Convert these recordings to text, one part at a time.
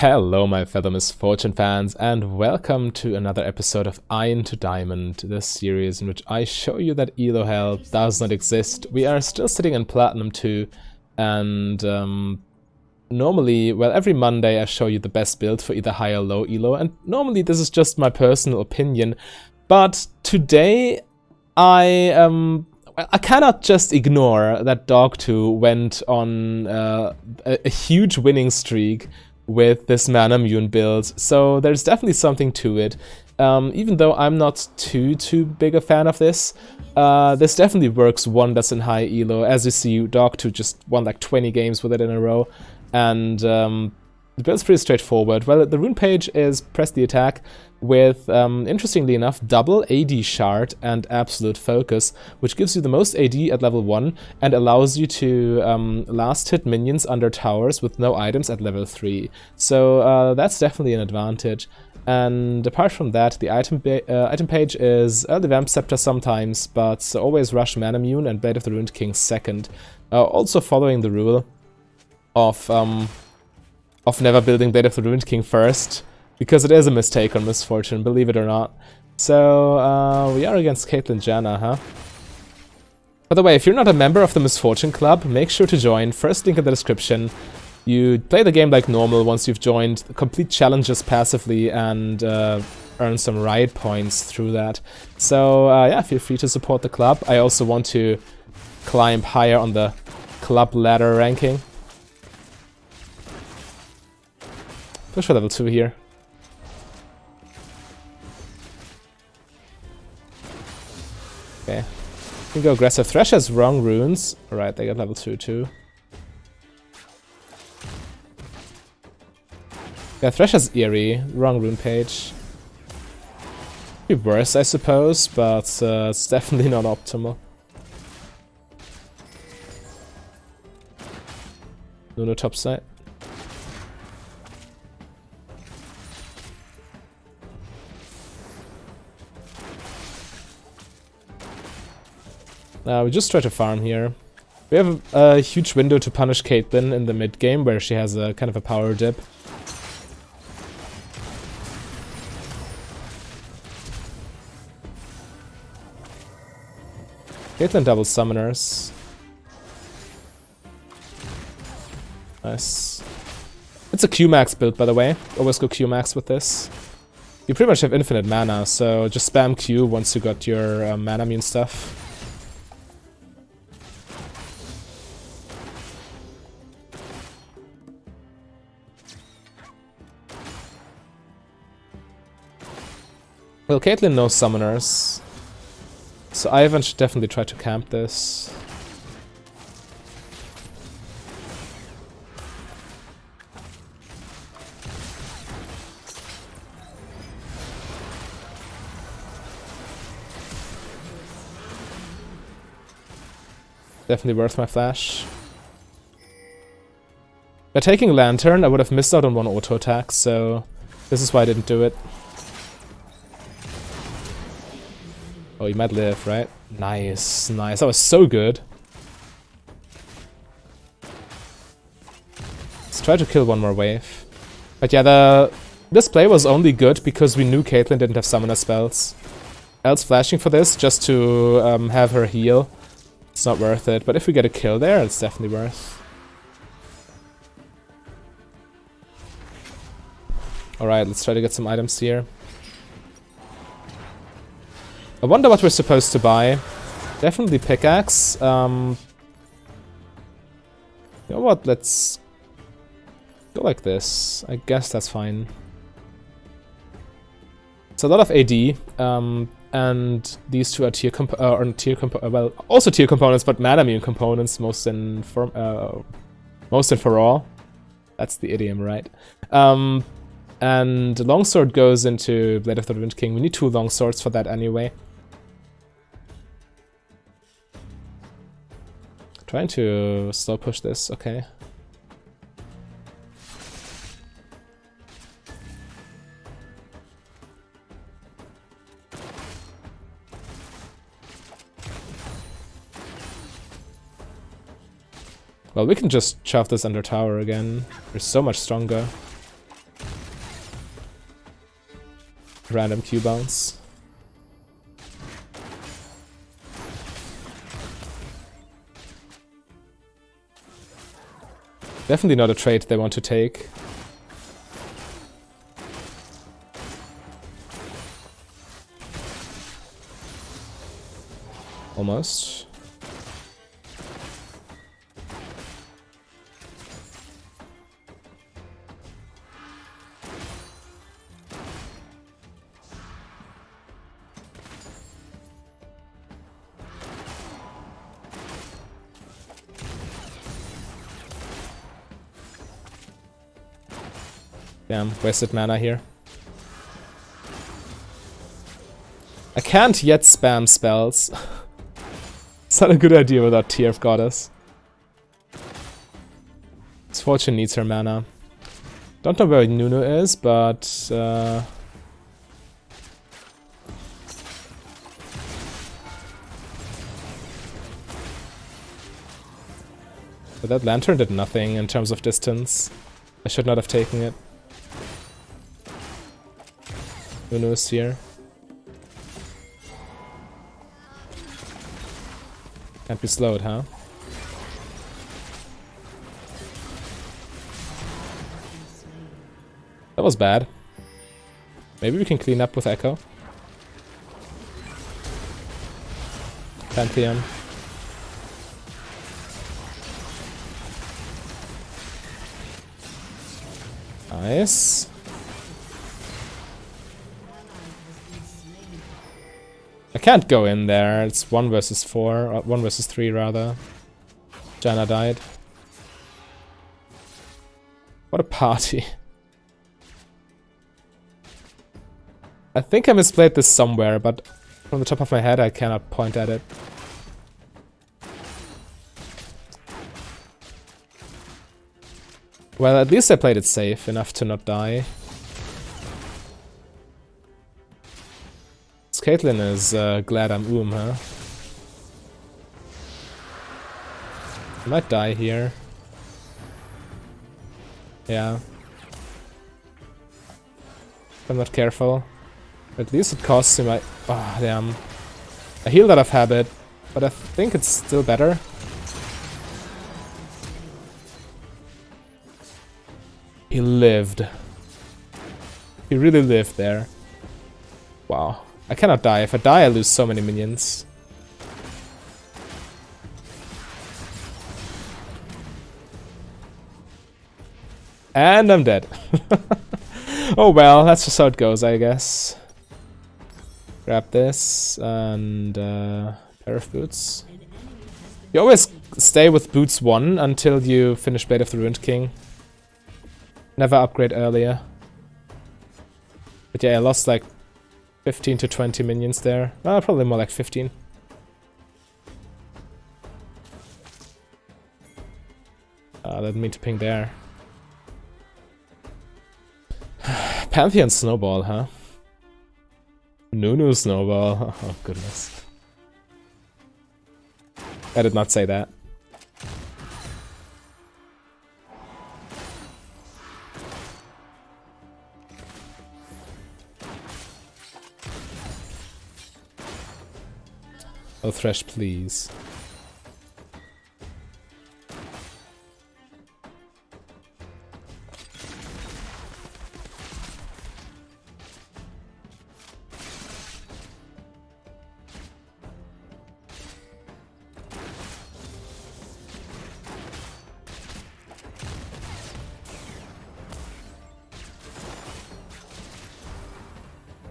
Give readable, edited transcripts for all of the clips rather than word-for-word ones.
Hello my fellow Misfortune fans, and welcome to another episode of Iron to Diamond, this series in which I show you that ELO hell does not exist. We are still sitting in Platinum 2, and normally, well, every Monday I show you the best build for either high or low ELO, and normally this is just my personal opinion, but today I cannot just ignore that Dog2 went on a huge winning streak with this Mana Immune build, so there's definitely something to it. Even though I'm not too big a fan of this, this definitely works wonders in high ELO. As you see, Dog2 just won like 20 games with it in a row, and the build's pretty straightforward. Well, the rune page is press the attack with, interestingly enough, double AD shard and absolute focus, which gives you the most AD at level 1 and allows you to last hit minions under towers with no items at level 3. So that's definitely an advantage. And apart from that, the item page is early Vamp Scepter sometimes, but always rush Mana Immune and Blade of the Ruined King second. Also following the rule of never building Blade of the Ruined King first, because it is a mistake on Misfortune, believe it or not. So, we are against Caitlyn Janna, huh? By the way, if you're not a member of the Misfortune Club, make sure to join. First link in the description. You play the game like normal once you've joined, complete challenges passively, and earn some riot points through that. So, yeah, feel free to support the club. I also want to climb higher on the club ladder ranking. Push for level 2 here. Okay. You can go aggressive. Thresh has wrong runes. Alright, they got level 2 too. Yeah, Thresh has Eerie. Wrong rune page. Could be worse, I suppose, but it's definitely not optimal. No top side. We just try to farm here. We have a huge window to punish Caitlyn in the mid game, where she has a kind of a power dip. Caitlyn double summoners. Nice. It's a Q-max build, by the way. Always go Q-max with this. You pretty much have infinite mana, so just spam Q once you got your Mana Immune stuff. Well, Caitlyn knows summoners, so Ivan should definitely try to camp this. Definitely worth my flash. By taking Lantern, I would have missed out on one auto attack, so this is why I didn't do it. Oh, you might live, right? Nice, nice. That was so good. Let's try to kill one more wave. But yeah, this play was only good because we knew Caitlyn didn't have summoner spells. Else flashing for this just to have her heal, it's not worth it. But if we get a kill there, it's definitely worth. Alright, let's try to get some items here. I wonder what we're supposed to buy. Definitely pickaxe. You know what? Let's go like this. I guess that's fine. It's a lot of AD, and these two are well, also tier components, but Mana Immune components, most in for all. That's the idiom, right? And longsword goes into Blade of the Ruined King. We need 2 longswords for that anyway. Trying to slow push this, okay. Well, we can just shove this under tower again. We're so much stronger. random Q bounce. Definitely not a trade they want to take. Almost. Damn, wasted mana here. I can't yet spam spells. It's not a good idea without Tear of Goddess. Misfortune needs her mana. Don't know where Nunu is, but... But that lantern did nothing in terms of distance. I should not have taken it. Nunu is here. Can't be slowed, huh? That was bad. Maybe we can clean up with Echo. Pantheon. Nice. I can't go in there. It's 1 versus 4, or 1 versus 3 rather. Janna died. What a party. I think I misplayed this somewhere, but from the top of my head I cannot point at it. Well, at least I played it safe enough to not die. Caitlyn is glad I'm huh? I might die here. Yeah. If I'm not careful. At least it costs me my... Oh, damn. I healed out of habit, but I think it's still better. He lived. He really lived there. Wow. I cannot die. If I die, I lose so many minions. And I'm dead. Oh well, that's just how it goes, I guess. Grab this and pair of boots. You always stay with boots 1 until you finish Blade of the Ruined King. Never upgrade earlier. But yeah, I lost like 15 to 20 minions there. Probably more like 15. Didn't mean to ping there. Pantheon Snowball, huh? Nunu Snowball. Oh, goodness. I did not say that. Oh, Thresh, please.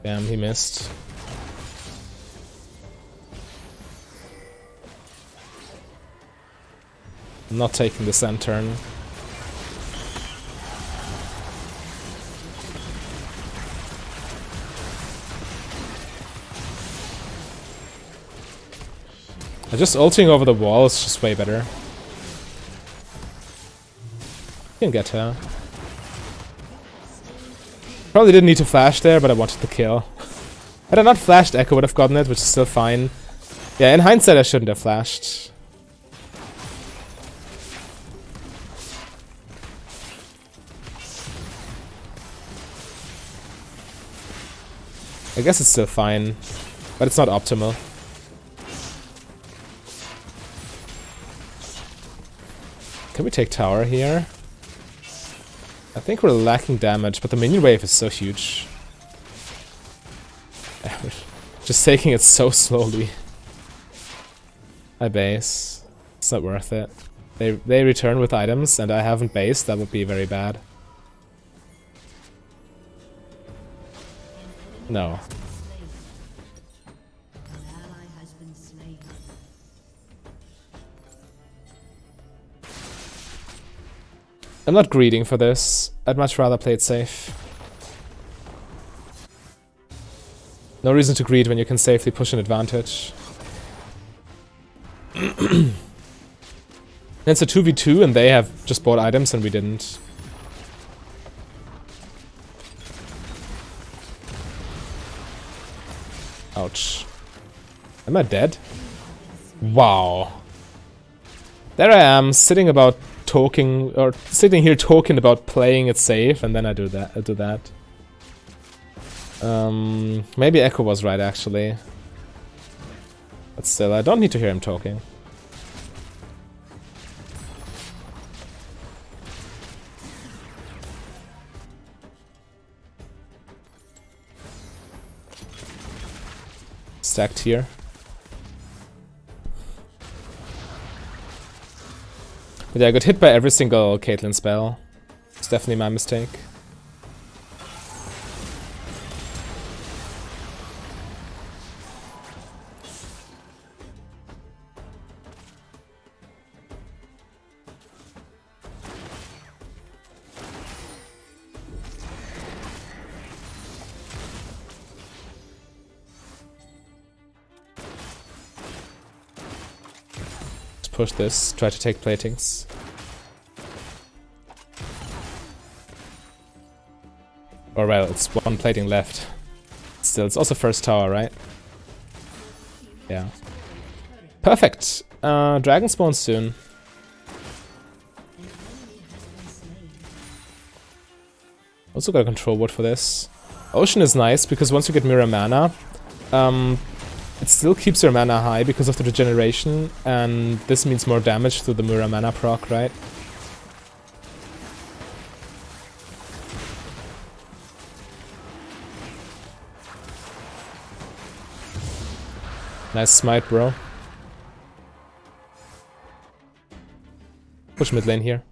Damn, he missed. I'm not taking the sand turn. Just ulting over the wall is just way better. Can get her. Probably didn't need to flash there, but I wanted the kill. Had I not flashed, Echo would have gotten it, which is still fine. Yeah, in hindsight I shouldn't have flashed. I guess it's still fine, but it's not optimal. Can we take tower here? I think we're lacking damage, but the minion wave is so huge. Just taking it so slowly. I base. It's not worth it. They return with items, and I haven't based. That would be very bad. No. I'm not greeding for this. I'd much rather play it safe. No reason to greed when you can safely push an advantage. It's a 2v2 and they have just bought items and we didn't. Ouch. Am I dead? Wow. There I am, sitting here talking about playing it safe, and then I do that. Maybe Echo was right actually. But still, I don't need to hear him talking. Stacked here. But yeah, I got hit by every single Caitlyn spell. It's definitely my mistake. Push this, try to take platings. Or well, it's one plating left. Still, it's also first tower, right? Yeah. Perfect! Dragon spawns soon. Also got a control ward for this. Ocean is nice because once you get mirror mana, it still keeps your mana high because of the regeneration, and this means more damage through the mirror mana proc, right? Nice smite, bro. Push mid lane here.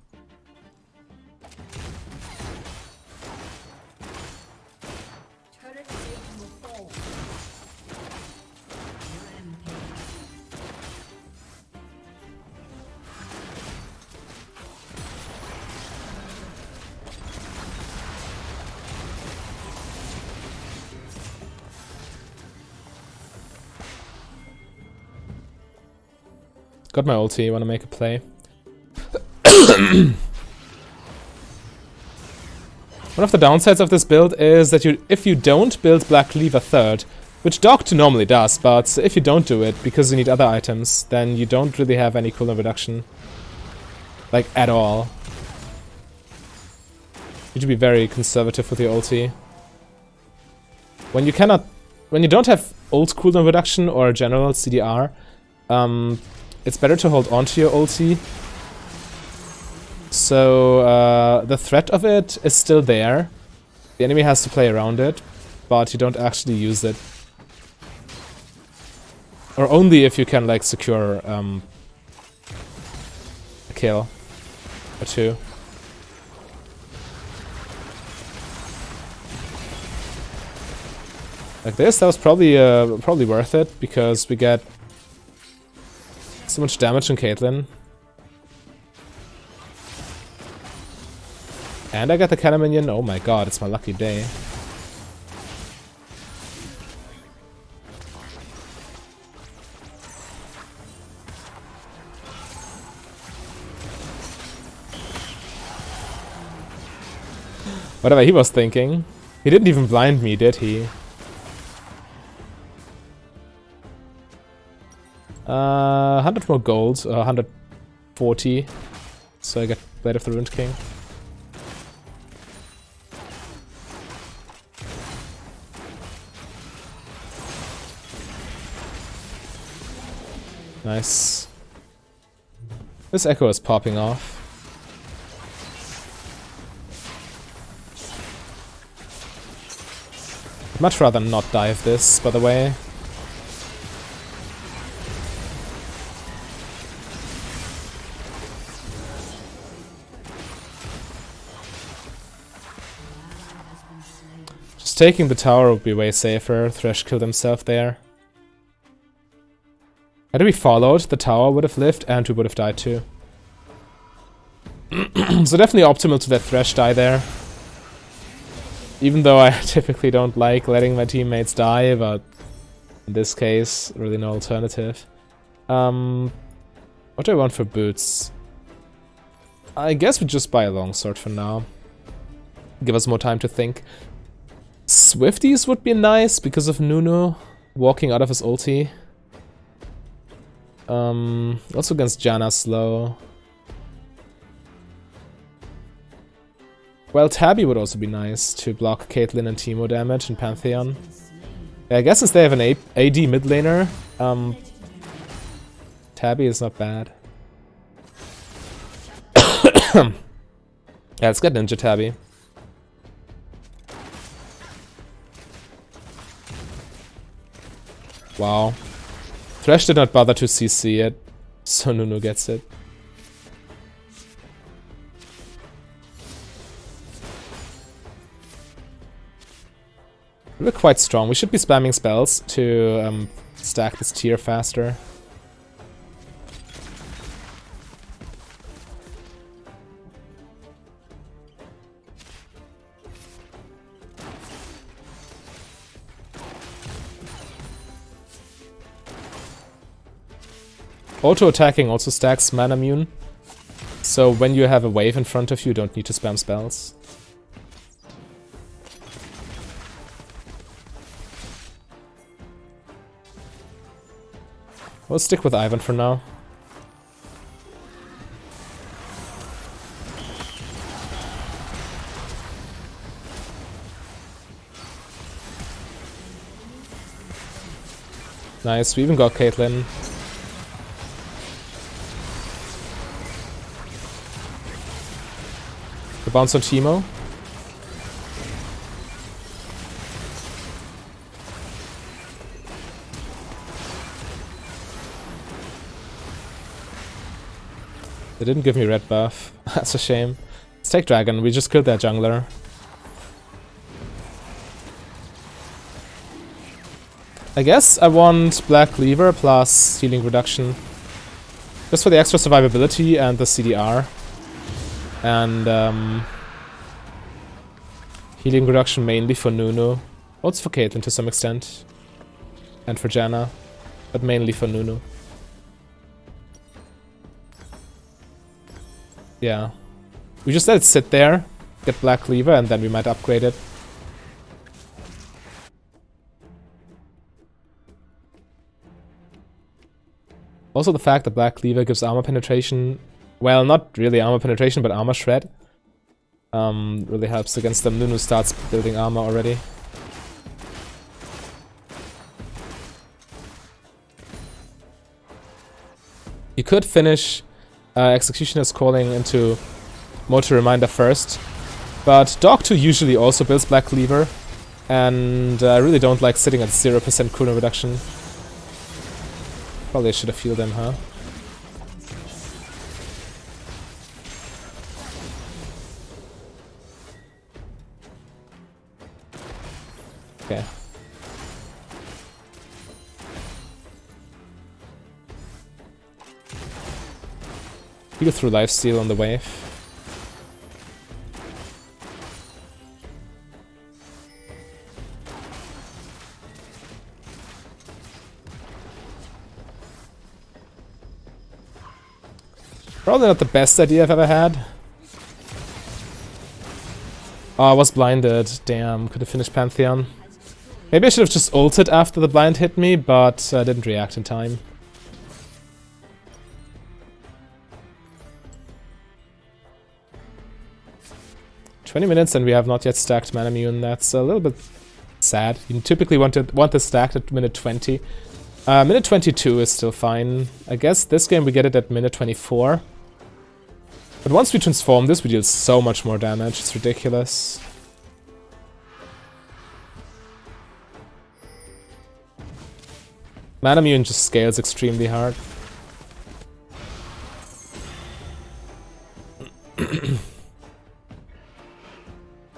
Got my ulti, wanna make a play. One of the downsides of this build is that if you don't build Black Cleaver third, which Doctor normally does, but if you don't do it because you need other items, then you don't really have any cooldown reduction. Like, at all. You should be very conservative with your ulti. When you don't have ult cooldown reduction or general CDR, it's better to hold on to your ulti. So the threat of it is still there. The enemy has to play around it, but you don't actually use it. Or only if you can like secure a kill or two. Like this, that was probably worth it because we get so much damage on Caitlyn. And I got the cannon minion. Oh my god, it's my lucky day. Whatever he was thinking. He didn't even blind me, did he? 100 more gold, 140. So I get Blade of the Ruined King. Nice. This echo is popping off. I'd much rather not dive this, by the way. Just taking the tower would be way safer. Thresh killed himself there. Had we followed, the tower would have lived and we would have died too. So definitely optimal to let Thresh die there. Even though I typically don't like letting my teammates die, but in this case, really no alternative. What do I want for boots? I guess we just buy a longsword for now. Give us more time to think. Swifties would be nice because of Nunu walking out of his ulti. Also against Janna slow. Well, Tabby would also be nice to block Caitlyn and Teemo damage in Pantheon. Yeah, I guess since they have an AD mid laner, Tabby is not bad. Yeah, let's get Ninja Tabby. Wow. Thresh did not bother to CC it, so Nunu gets it. We're quite strong. We should be spamming spells to stack this tier faster. Auto-attacking also stacks mana immune, so when you have a wave in front of you, you don't need to spam spells. We'll stick with Ivan for now. Nice, we even got Caitlyn. The bounce on Teemo. They didn't give me red buff. That's a shame. Let's take Dragon. We just killed their jungler. I guess I want Black Cleaver plus healing reduction. Just for the extra survivability and the CDR. And healing reduction mainly for Nunu. Also for Caitlyn to some extent. And for Janna. But mainly for Nunu. Yeah. We just let it sit there, get Black Cleaver, and then we might upgrade it. Also the fact that Black Cleaver gives armor penetration, well, not really armor penetration, but armor shred, really helps against them. Nunu starts building armor already. You could finish Executioner's Calling into Motor Reminder first, but Dog 2 usually also builds Black Cleaver, and I really don't like sitting at 0% cooldown reduction. Probably should have healed them, huh? Okay. Heal through lifesteal on the wave. Probably not the best idea I've ever had. Oh, I was blinded. Damn, could have finished Pantheon. Maybe I should have just ulted after the blind hit me, but I didn't react in time. "20 minutes and we have not yet stacked Manamune." That's a little bit sad. You typically want this stacked at minute 20. Minute 22 is still fine. I guess this game we get it at minute 24. But once we transform this, we deal so much more damage. It's ridiculous. Manamune just scales extremely hard.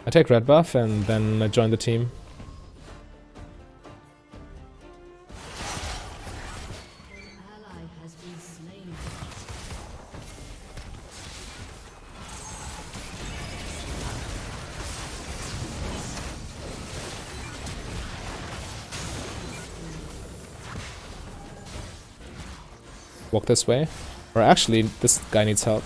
I take red buff and then I join the team. Walk this way. Or actually, this guy needs help.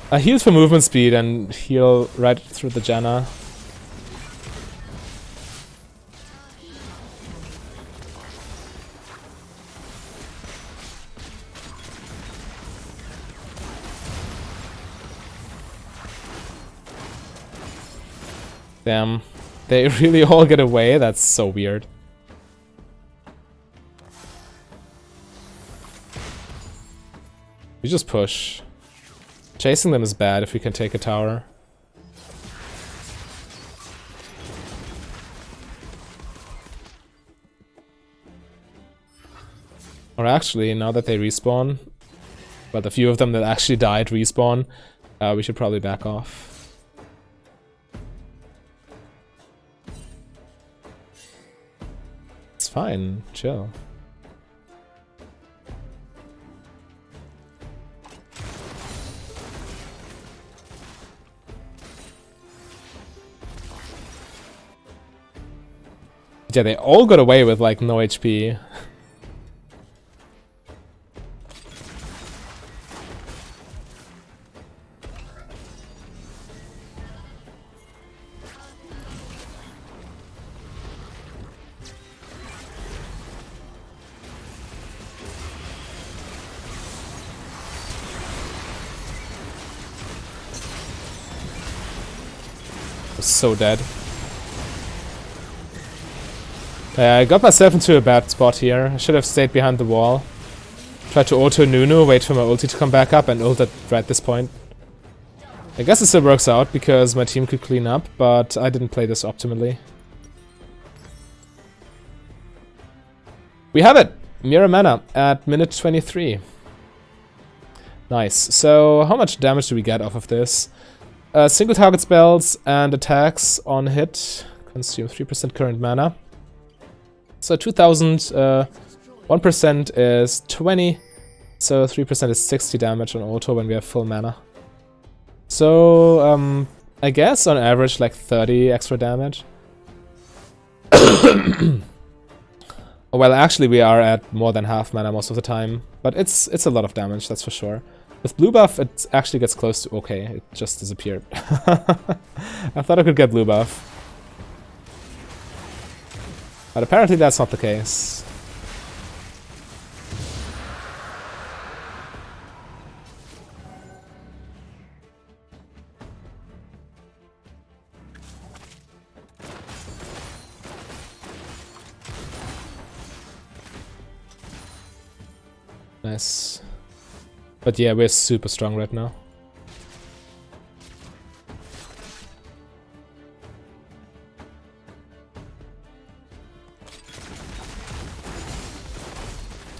I heal for movement speed and heal right through the Janna. Damn, they really all get away? That's so weird. We just push. Chasing them is bad if we can take a tower. Or actually, now that they respawn, but the few of them that actually died respawn, we should probably back off. It's fine, chill. Yeah, they all got away with like no HP. So dead. I got myself into a bad spot here. I should have stayed behind the wall. Tried to auto Nunu, wait for my ulti to come back up and ult at right this point. I guess it still works out because my team could clean up, but I didn't play this optimally. We have it! Mirror mana at minute 23. Nice. So how much damage do we get off of this? Single target spells and attacks on hit consume 3% current mana. So 2000, 1% is 20, so 3% is 60 damage on auto when we have full mana. So, I guess on average like 30 extra damage. Well, actually we are at more than half mana most of the time, but it's a lot of damage, that's for sure. With blue buff, it actually gets close to okay, it just disappeared. I thought I could get blue buff. But apparently that's not the case. Nice. But yeah, we're super strong right now.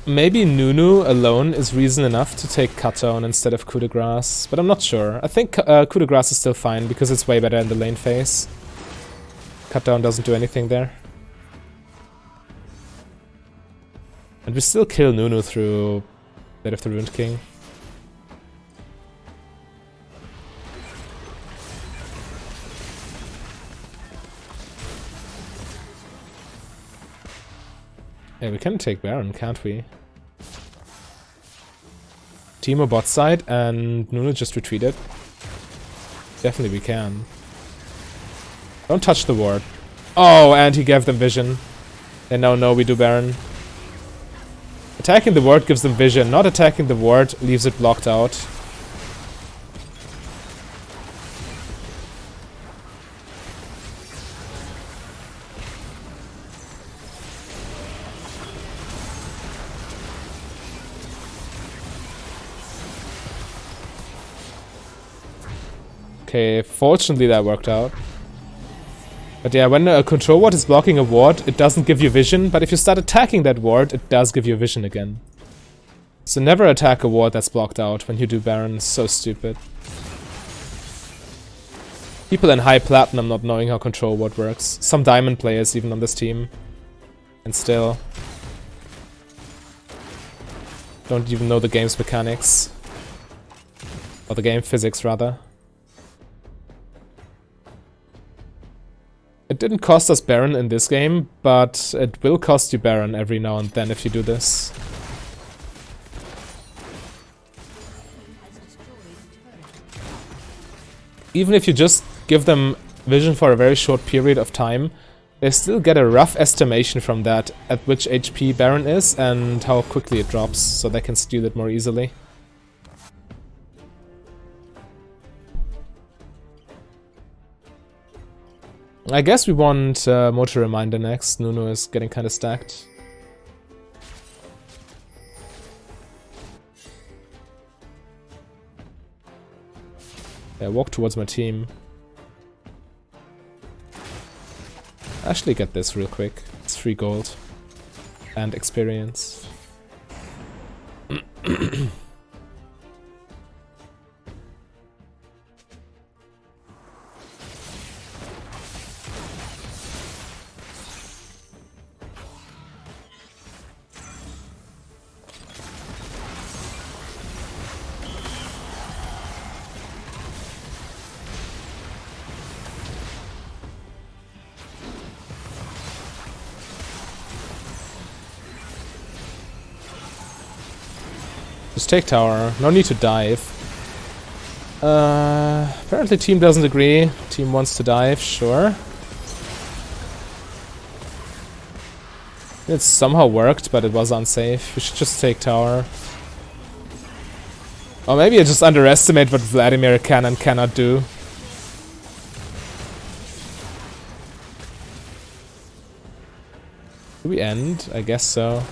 Maybe Nunu alone is reason enough to take Cut Down instead of Coup de Grace, but I'm not sure. I think Coup de Grace is still fine because it's way better in the lane phase. Cut Down doesn't do anything there. And we still kill Nunu through Blade of the Ruined King. Yeah, we can take Baron, can't we? Teemo bot side and Nunu just retreated. Definitely we can. Don't touch the ward. Oh, and he gave them vision. They now know we do Baron. Attacking the ward gives them vision, not attacking the ward leaves it blocked out. Okay, fortunately that worked out. But yeah, when a control ward is blocking a ward, it doesn't give you vision, but if you start attacking that ward, it does give you vision again. So never attack a ward that's blocked out when you do Baron, it's so stupid. People in high platinum not knowing how control ward works. Some diamond players even on this team. And still don't even know the game's mechanics. Or the game physics, rather. It didn't cost us Baron in this game, but it will cost you Baron every now and then if you do this. Even if you just give them vision for a very short period of time, they still get a rough estimation from that at which HP Baron is and how quickly it drops, so they can steal it more easily. I guess we want Motor Reminder next. Nunu is getting kind of stacked. Yeah, walk towards my team. Actually get this real quick. It's free gold. And experience. Just take tower, no need to dive. Apparently team doesn't agree. Team wants to dive, sure. It somehow worked, but it was unsafe. We should just take tower. Or maybe I just underestimate what Vladimir can and cannot do. Do we end? I guess so.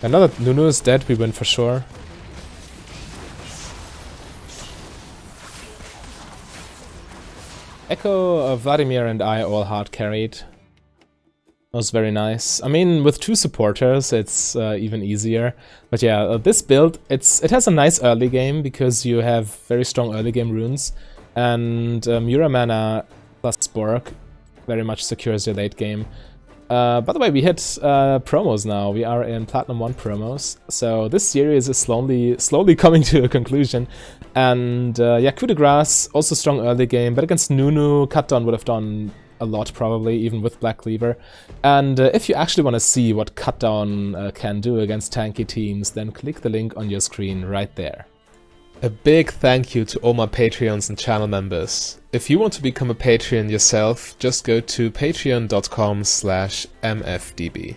Another Nunu is dead, we win for sure. Echo, Vladimir and I all hard carried. That was very nice. I mean, with two supporters it's even easier. But yeah, this build, it has a nice early game because you have very strong early game runes. And Mura Mana plus Spork very much secures your late game. By the way, we hit promos now. We are in Platinum 1 promos. So this series is slowly coming to a conclusion. And yeah, Coup de Grace, also strong early game, but against Nunu, Cutdown would have done a lot probably, even with Black Cleaver. And if you actually want to see what Cutdown can do against tanky teams, then click the link on your screen right there. A big thank you to all my Patreons and channel members. If you want to become a Patreon yourself, just go to patreon.com/mfdb.